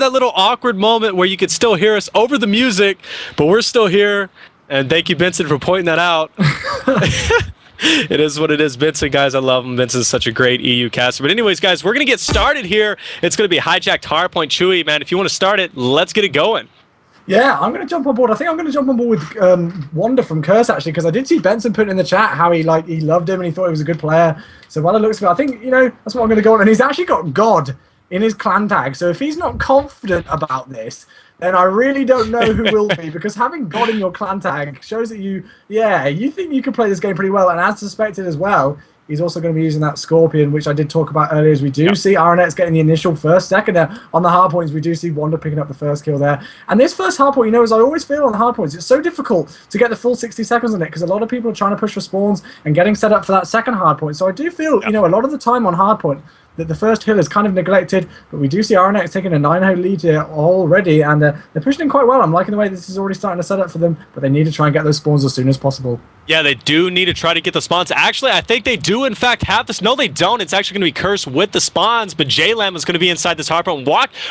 that little awkward moment where you could still hear us over the music, but we're still here. And thank you, Benson, for pointing that out. It is what it is. Benson, guys, I love him. Benson's such a great EU caster. But anyways, guys, we're going to get started here. It's going to be hijacked hardpoint. Chewy, man, if you want to start it, let's get it going. Yeah, I'm going to jump on board. I think I'm going to jump on board with Wanda from Curse, actually, because I did see Benson put in the chat how he loved him and he thought he was a good player. So by the looks of it, I think, that's what I'm going to go on. And he's actually got God in his clan tag. So if he's not confident about this, then I really don't know who will be, because having God in your clan tag shows that you think you can play this game pretty well. And as suspected as well, he's also going to be using that Scorpion, which I did talk about earlier, as we do see RNX getting the initial second there. On the hard points, we do see Wanda picking up the first kill there. And this first hard point, as I always feel on the hard points, it's so difficult to get the full 60 seconds on it, because a lot of people are trying to push for spawns and getting set up for that second hard point. So I do feel, a lot of the time on hard point, that the first hill is kind of neglected, but we do see RNX taking a 9-0 lead here already, and they're pushing in quite well. I'm liking the way this is already starting to set up for them, but they need to try and get those spawns as soon as possible. Yeah, they do need to try to get the spawns. Actually, I think they do, in fact, have this. No, they don't. It's actually going to be Curse with the spawns, but JLam is going to be inside this hardpoint.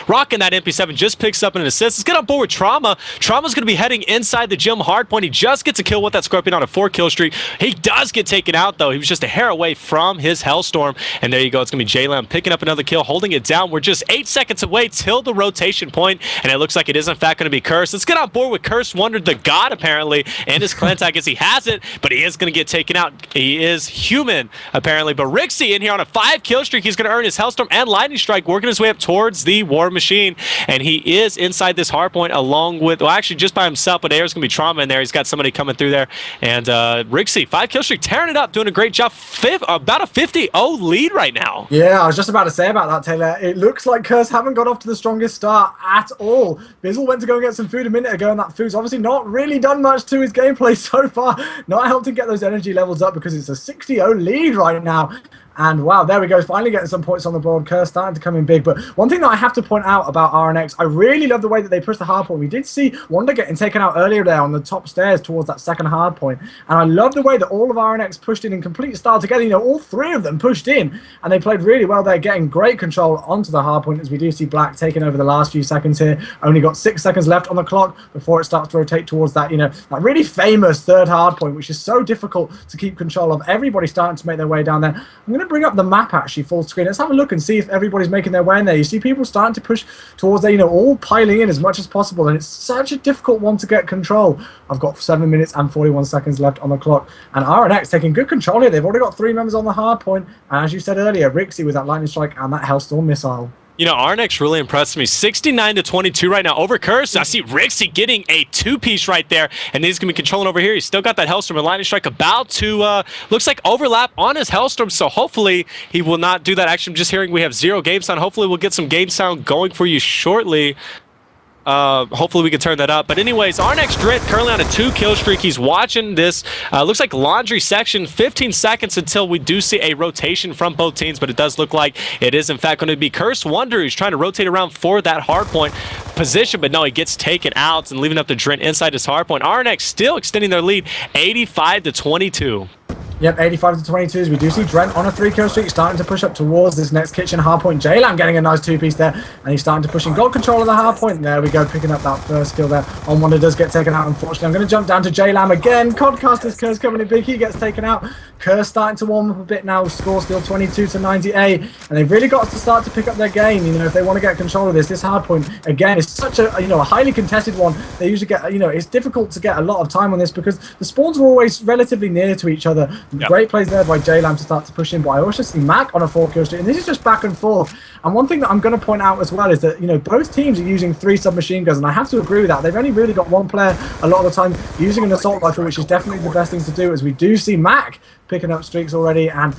Rocking that MP7 just picks up an assist. Let's get on board with Trauma. Trauma's going to be heading inside the gym hardpoint. He just gets a kill with that Scorpion on a 4-kill streak. He does get taken out, though. He was just a hair away from his Hellstorm, and there you go. It's going to be JLam picking up another kill, holding it down. We're just 8 seconds away till the rotation point, and it looks like it is, in fact, going to be Curse. Let's get on board with Curse Wonder, the God, apparently, and his clan tag as he has it, but he is going to get taken out. He is human, apparently. But Rixie in here on a 5-kill streak. He's going to earn his Hellstorm and Lightning Strike, working his way up towards the War Machine. And he is inside this hardpoint along with, well, actually just by himself, but there's going to be Trauma in there. He's got somebody coming through there. And Rixie, 5-kill streak, tearing it up, doing a great job. About a 50-0 lead right now. Yeah, I was just about to say about that, Taylor. It looks like Curse haven't got off to the strongest start at all. Bizzle went to go and get some food a minute ago, and that food's obviously not really done much to his gameplay so far. Not helped him get those energy levels up, because it's a 60-0 lead right now. And wow, there we go, finally getting some points on the board. Curse starting to come in big. But one thing that I have to point out about RNX, I really love the way that they push the hard point. We did see Wanda getting taken out earlier there on the top stairs towards that second hard point. And I love the way that all of RNX pushed in complete style together. All 3 of them pushed in, and they played really well there, getting great control onto the hard point, as we do see Black taking over the last few seconds here. Only got 6 seconds left on the clock before it starts to rotate towards that, that really famous third hard point, which is so difficult to keep control of. Everybody starting to make their way down there. I'm going to bring up the map actually full screen. Let's have a look and see if everybody's making their way in there. You see people starting to push towards there, all piling in as much as possible, and it's such a difficult one to get control. I've got 7 minutes and 41 seconds left on the clock, and RNX taking good control here. They've already got 3 members on the hard point, and as you said earlier, Rixie with that Lightning Strike and that Hellstorm missile. RNX really impressed me. 69-22 right now over Curse. I see Rixie getting a 2-piece right there, and he's going to be controlling over here. He's still got that Hellstorm and Lightning Strike about to, looks like, overlap on his Hellstorm, so hopefully he will not do that. Actually, I'm just hearing we have 0 game sound. Hopefully we'll get some game sound going for you shortly. Hopefully we can turn that up. But anyways, RNX Drit currently on a 2-kill streak. He's watching this. Looks like laundry section. 15 seconds until we do see a rotation from both teams, but it does look like it is in fact going to be Curse Wonder who's trying to rotate around for that hardpoint position, but no, he gets taken out and leaving up the Drit inside his hardpoint. RNX still extending their lead, 85-22. Yep, 85-22 as we do see Drent on a 3-kill streak, starting to push up towards this next kitchen hardpoint. JLam getting a nice 2-piece there, and he's starting to push in gold control of the hardpoint. There we go, picking up that first kill there. On Wonder does get taken out, unfortunately. I'm going to jump down to JLam again. Codcaster's Curse coming in big, he gets taken out. Curse starting to warm up a bit now, score still 22-98, and they've really got to start to pick up their game, if they want to get control of this. This hardpoint, again, is such a, a highly contested one. They usually get, it's difficult to get a lot of time on this, because the spawns are always relatively near to each other. Yep. Great plays there by JLam to start to push in, but I also see Mac on a 4-kill streak, and this is just back and forth. And one thing that I'm going to point out as well is that, both teams are using 3 submachine guns, and I have to agree with that. They've only really got 1 player a lot of the time using an assault rifle, which is definitely the best thing to do, as we do see Mac picking up streaks already, and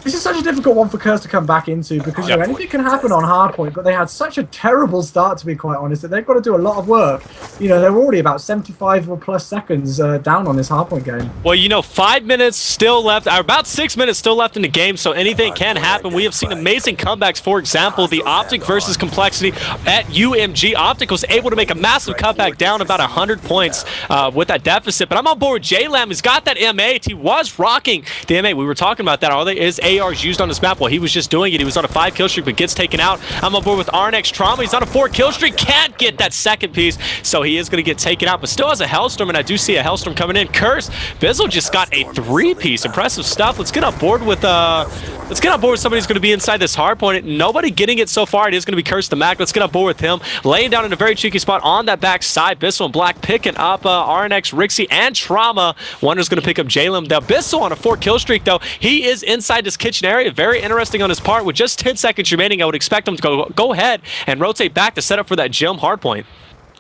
this is such a difficult one for Curse to come back into, because anything can happen on hardpoint, but they had such a terrible start, to be quite honest, that they've got to do a lot of work. They're already about 75 or plus seconds down on this hardpoint game. Well, 5 minutes still still left, about 6 minutes still left in the game, so anything can happen. We have seen amazing comebacks. For example, the Optic versus Complexity at UMG. Optic was able to make a massive cutback down about 100 points with that deficit, but I'm on board with JLam. He's got that M8. He was rocking the M8. We were talking about that. All there is ARs used on this map. Well, he was just doing it. He was on a 5 kill streak, but gets taken out. I'm on board with RNX Trauma. He's on a 4 kill streak. Can't get that second piece, so he is going to get taken out, but still has a Hellstorm, and I do see a Hellstorm coming in. Curse. Bizzle just got a 3-piece. Impressive stuff. Let's get on board with somebody who's going to be inside this hard point. Nobody getting it so far. It is going to be Curse the Mac. Let's get on board with him. Laying down in a very cheeky spot on that back side. Bissell and Black picking up RNX, Rixie, and Trauma. Wonder's going to pick up Jalen. Now, Bissell on a 4 kill streak, though. He is inside this kitchen area. Very interesting on his part. With just 10 seconds remaining, I would expect him to go ahead and rotate back to set up for that gym hardpoint.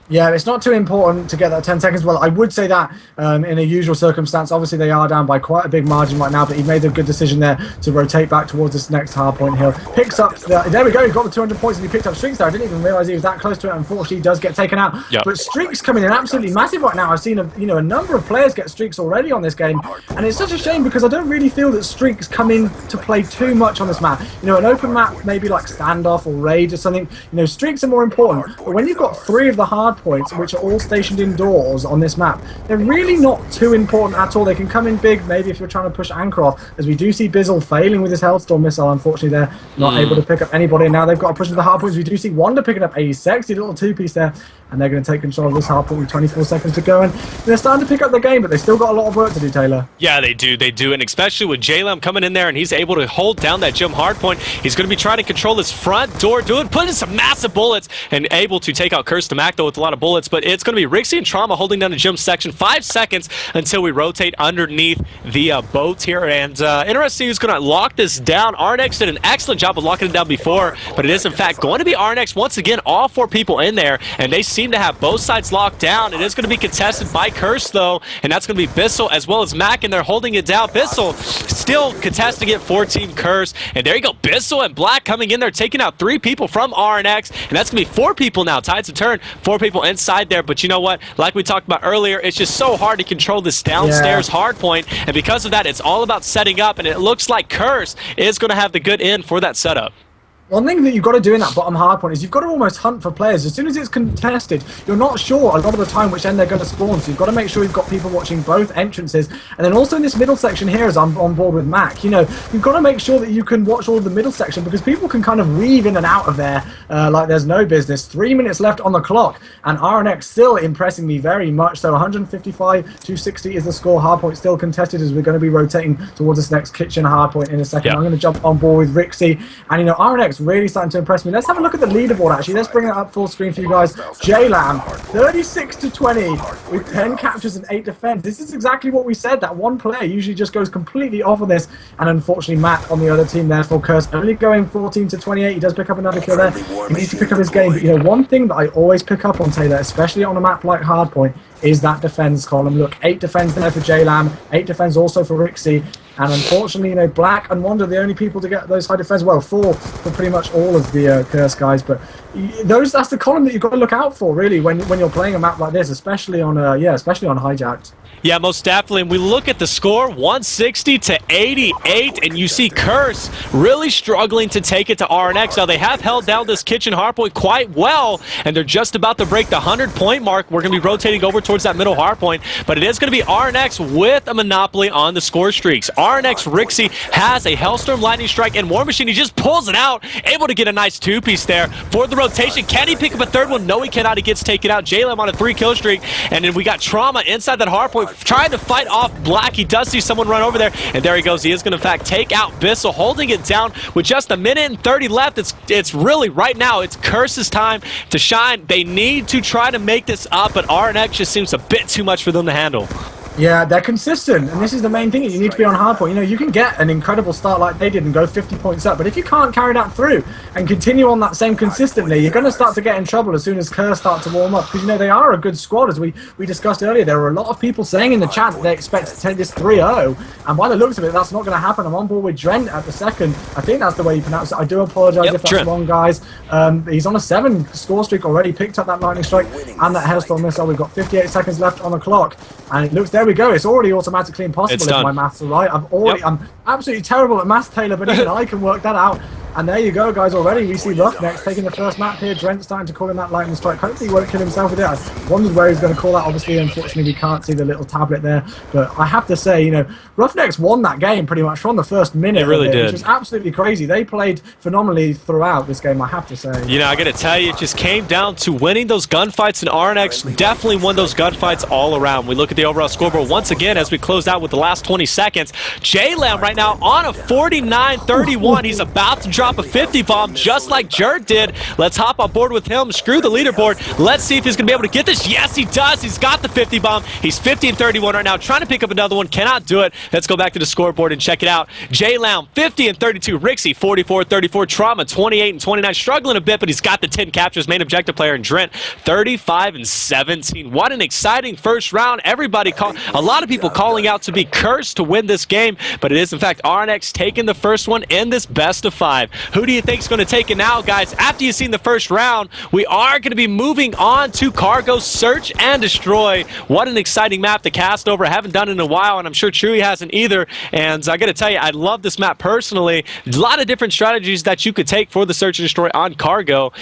Yeah, it's not too important to get that 10 seconds. Well, I would say that in a usual circumstance, obviously they are down by quite a big margin right now, but he made a good decision there to rotate back towards this next hard point hill. Picks up, there we go, he got the 200 points and he picked up Streaks there. I didn't even realize he was that close to it. Unfortunately, he does get taken out. Yep. But Streaks coming in absolutely massive right now. I've seen a number of players get Streaks already on this game, and it's such a shame because I don't really feel that Streaks come in to play too much on this map. You know, an open map, maybe like Standoff or Raid or something, you know, Streaks are more important. But when you've got 3 of the hard points, which are all stationed indoors on this map, they're really not too important at all. They can come in big, maybe if you're trying to push Anchor off, as we do see Bizzle failing with his Hellstorm missile. Unfortunately, they're not able to pick up anybody, and now they've got to push into the hard points. We do see Wonder picking up a sexy little 2-piece there, and they're going to take control of this hard point with 24 seconds to go, and they're starting to pick up the game, but they still got a lot of work to do, Taylor. Yeah, they do, and especially with JLam coming in there, and he's able to hold down that gym hard point. He's going to be trying to control his front door, putting some massive bullets, and able to take out Curse the Mac, though, with a lot of bullets, but it's going to be Rixie and Trauma holding down the gym section. 5 seconds until we rotate underneath the boats here, and interesting who's going to lock this down. RNX did an excellent job of locking it down before, but it is in fact going to be RNX once again. All 4 people in there, and they seem to have both sides locked down. It is going to be contested by Curse, though, and that's going to be Bissell as well as Mac, and they're holding it down. Bissell still contesting it for Team Curse, and there you go. Bissell and Black coming in there, taking out 3 people from RNX, and that's going to be 4 people now. Tides of turn, 4 people inside there, but you know what? Like we talked about earlier, it's just so hard to control this downstairs hard point, and because of that, it's all about setting up, and it looks like Curse is going to have the good end for that setup. One thing that you've got to do in that bottom hard point is you've got to almost hunt for players. As soon as it's contested, you're not sure a lot of the time which end they're going to spawn, so you've got to make sure you've got people watching both entrances. And then also in this middle section here, as I'm on board with Mac, you know, you've got to make sure that you can watch all of the middle section, because people can kind of weave in and out of there like there's no business. 3 minutes left on the clock, and RNX still impressing me very much. So 155-260 is the score. Hard point still contested as we're going to be rotating towards this next kitchen hard point in a second. I'm going to jump on board with Rixie, and you know, RNX really starting to impress me. Let's have a look at the leaderboard, actually. Let's bring it up full screen for you guys. JLam, 36-20 with 10 captures and 8 defense. This is exactly what we said. That one player usually just goes completely off on this, and unfortunately Matt on the other team there for Curse only going 14-28. He does pick up another kill there. He needs to pick up his game, but you know, one thing that I always pick up on, Taylor, especially on a map like Hardpoint, is that defense column. Look, 8 defense there for JLam, 8 defense also for Rixie, and unfortunately, you know, Black and Wanda are the only people to get those high defense. Well, 4 for pretty much all of the Curse guys, but that's the column that you've got to look out for, really, when you're playing a map like this, especially on especially on Hijacked. Yeah, most definitely. And we look at the score, 160-88, and you see Curse really struggling to take it to RNX. Now, they have held down this kitchen hardpoint quite well, and they're just about to break the 100-point mark. We're going to be rotating over towards that middle hardpoint, but it is going to be RNX with a monopoly on the score streaks. RNX Rixie has a Hellstorm Lightning Strike and War Machine. He just pulls it out, able to get a nice 2-piece there for the rotation. Can he pick up a 3rd one? No, he cannot. He gets taken out. JLam on a 3-kill streak, and then we got Trauma inside that hardpoint, trying to fight off Black. He does see someone run over there, and there he goes. He is going to, in fact, take out Bissell, holding it down with just 1 minute and 30 left. It's really, right now, it's Curse's time to shine. They need to try to make this up, but RNX just seems a bit too much for them to handle. Yeah, they're consistent, and this is the main thing. You need to be on hardpoint. You know, you can get an incredible start like they did and go 50 points up, but if you can't carry that through and continue on that same consistently, you're going to start to get in trouble as soon as Curse start to warm up, because, you know, they are a good squad, as we discussed earlier. There were a lot of people saying in the chat that they expect to take this 3-0, and by the looks of it, that's not going to happen. I'm on board with Drent at the second. I think that's the way you pronounce it. I do apologize if that's wrong, guys. He's on a 7 score streak already, picked up that Lightning Strike and that Hailstorm Missile. We've got 58 seconds left on the clock, and it looks there there we go. It's already automatically impossible It's if done. my maths are right. I'm absolutely terrible at maths, Taylor, but even I can work that out. And there you go, guys, already. We see RNX taking the first map here. Drent starting to call in that lightning strike. Hopefully he won't kill himself with it. I wondered where he's going to call that. Obviously, unfortunately, we can't see the little tablet there. But I have to say, you know, RNX won that game pretty much from the first minute. It really did. Which was absolutely crazy. They played phenomenally throughout this game, I have to say. You know, I got to tell you, it just came down to winning those gunfights, and RNX definitely won those gunfights all around. We look at the overall scoreboard once again as we close out with the last 20 seconds. JLam right now on a 49-31. He's about to drop a 50 bomb just like Jert did. Let's hop on board with him. Screw the leaderboard. Let's see if he's going to be able to get this. Yes, he does. He's got the 50 bomb. He's 50-31 right now, trying to pick up another one. Cannot do it. Let's go back to the scoreboard and check it out. JLam 50-32. Rixie 44-34. Trauma 28-29. Struggling a bit, but he's got the 10 captures. Main objective player in Drent 35-17. What an exciting first round. Everybody a lot of people calling out to be cursed to win this game, but it is in fact RNX taking the first one in this best of 5. Who do you think is going to take it now, guys? After you've seen the first round, we are going to be moving on to Cargo Search and Destroy. What an exciting map to cast over. I haven't done it in a while, and I'm sure Chewy hasn't either. And I got to tell you, I love this map personally. A lot of different strategies that you could take for the Search and Destroy on Cargo.